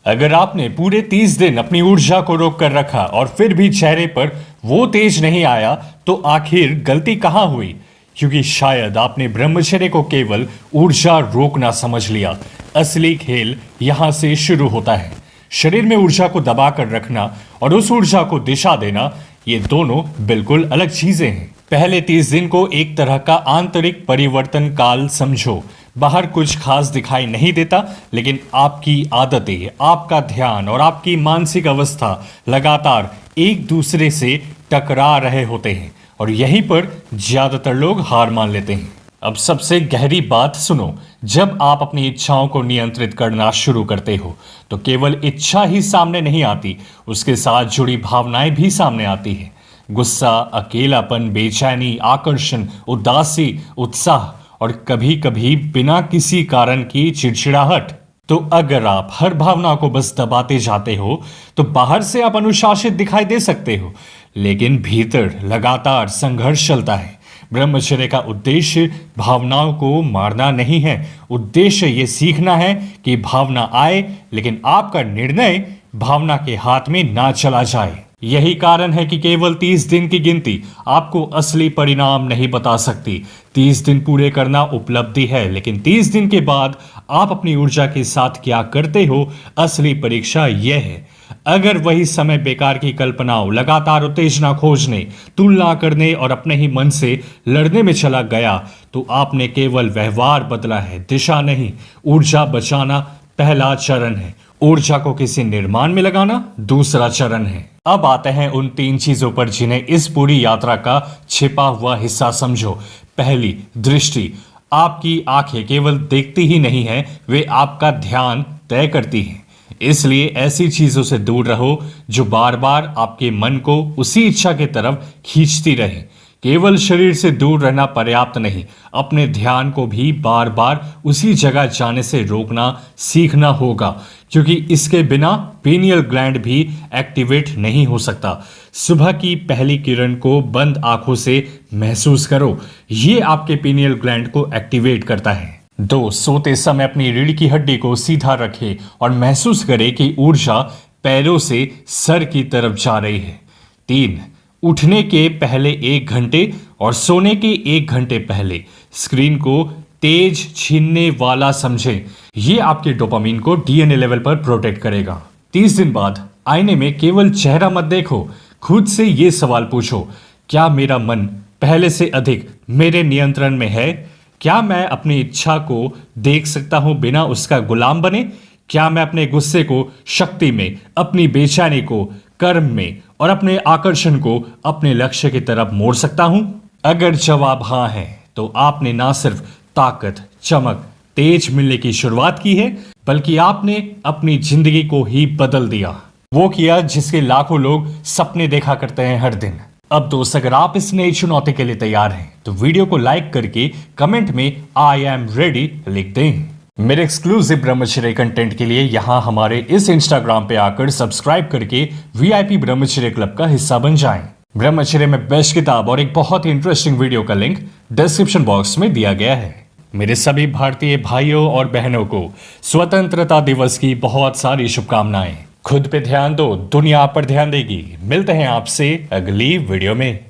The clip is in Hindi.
अगर आपने पूरे 30 दिन अपनी ऊर्जा को रोक कर रखा और फिर भी चेहरे पर वो तेज नहीं आया, तो आखिर गलती कहाँ हुई? क्योंकि शायद आपने ब्रह्मचर्य को केवल ऊर्जा रोकना समझ लिया। असली खेल यहां से शुरू होता है। शरीर में ऊर्जा को दबा कर रखना और उस ऊर्जा को दिशा देना, ये दोनों बिल्कुल अलग चीजें हैं। पहले 30 दिन को एक तरह का आंतरिक परिवर्तन काल समझो। बाहर कुछ खास दिखाई नहीं देता, लेकिन आपकी आदतें, आपका ध्यान और आपकी मानसिक अवस्था लगातार एक दूसरे से टकरा रहे होते हैं और यहीं पर ज्यादातर लोग हार मान लेते हैं। अब सबसे गहरी बात सुनो, जब आप अपनी इच्छाओं को नियंत्रित करना शुरू करते हो तो केवल इच्छा ही सामने नहीं आती, उसके साथ जुड़ी भावनाएं भी सामने आती हैं। गुस्सा, अकेलापन, बेचैनी, आकर्षण, उदासी, उत्साह और कभी कभी बिना किसी कारण की चिड़चिड़ाहट। तो अगर आप हर भावना को बस दबाते जाते हो तो बाहर से आप अनुशासित दिखाई दे सकते हो, लेकिन भीतर लगातार संघर्ष चलता है। ब्रह्मचर्य का उद्देश्य भावनाओं को मारना नहीं है। उद्देश्य ये सीखना है कि भावना आए, लेकिन आपका निर्णय भावना के हाथ में ना चला जाए। यही कारण है कि केवल 30 दिन की गिनती आपको असली परिणाम नहीं बता सकती। 30 दिन पूरे करना उपलब्धि है, लेकिन 30 दिन के बाद आप अपनी ऊर्जा के साथ क्या करते हो, असली परीक्षा यह है। अगर वही समय बेकार की कल्पनाओं, लगातार उत्तेजना खोजने, तुलना करने और अपने ही मन से लड़ने में चला गया, तो आपने केवल व्यवहार बदला है, दिशा नहीं। ऊर्जा बचाना पहला चरण है, ऊर्जा को किसी निर्माण में लगाना दूसरा चरण है। अब आते हैं उन 3 चीजों पर जिन्हें इस पूरी यात्रा का छिपा हुआ हिस्सा समझो। पहली, दृष्टि। आपकी आंखें केवल देखती ही नहीं है, वे आपका ध्यान तय करती हैं। इसलिए ऐसी चीजों से दूर रहो जो बार बार आपके मन को उसी इच्छा की तरफ खींचती रहे। केवल शरीर से दूर रहना पर्याप्त नहीं, अपने ध्यान को भी बार बार उसी जगह जाने से रोकना सीखना होगा, क्योंकि इसके बिना पीनियल ग्लैंड भी एक्टिवेट नहीं हो सकता। सुबह की पहली किरण को बंद आंखों से महसूस करो, ये आपके पीनियल ग्लैंड को एक्टिवेट करता है। 2, सोते समय अपनी रीढ़ की हड्डी को सीधा रखें और महसूस करें कि ऊर्जा पैरों से सर की तरफ जा रही है। 3, उठने के पहले 1 घंटे और सोने के 1 घंटे पहले स्क्रीन को तेज छीनने वाला समझें। ये आपके डोपामिन को डीएनए लेवल पर प्रोटेक्ट करेगा। 30 दिन बाद आईने में केवल चेहरा मत देखो, खुद से ये सवाल पूछो, क्या मेरा मन पहले से अधिक मेरे नियंत्रण में है? क्या मैं अपनी इच्छा को देख सकता हूं बिना उसका गुलाम बने? क्या मैं अपने गुस्से को शक्ति में, अपनी बेचैनी को कर्म में और अपने आकर्षण को अपने लक्ष्य की तरफ मोड़ सकता हूं? अगर जवाब हां है, तो आपने ना सिर्फ ताकत, चमक, तेज मिलने की शुरुआत की है, बल्कि आपने अपनी जिंदगी को ही बदल दिया। वो किया जिसके लाखों लोग सपने देखा करते हैं हर दिन। अब दोस्त, अगर आप इस नई चुनौती के लिए तैयार हैं, तो वीडियो को लाइक करके कमेंट में आई एम रेडी लिख दें। मेरे एक्सक्लूसिव ब्रह्मचर्य कंटेंट के लिए यहाँ हमारे इस इंस्टाग्राम पे आकर सब्सक्राइब करके वीआईपी ब्रह्मचर्य क्लब का हिस्सा बन जाएं। ब्रह्मचर्य में बेस्ट किताब और एक बहुत ही इंटरेस्टिंग वीडियो का लिंक डिस्क्रिप्शन बॉक्स में दिया गया है। मेरे सभी भारतीय भाइयों और बहनों को स्वतंत्रता दिवस की बहुत सारी शुभकामनाएं। खुद पे ध्यान दो, दुनिया आप पर ध्यान देगी। मिलते हैं आपसे अगली वीडियो में।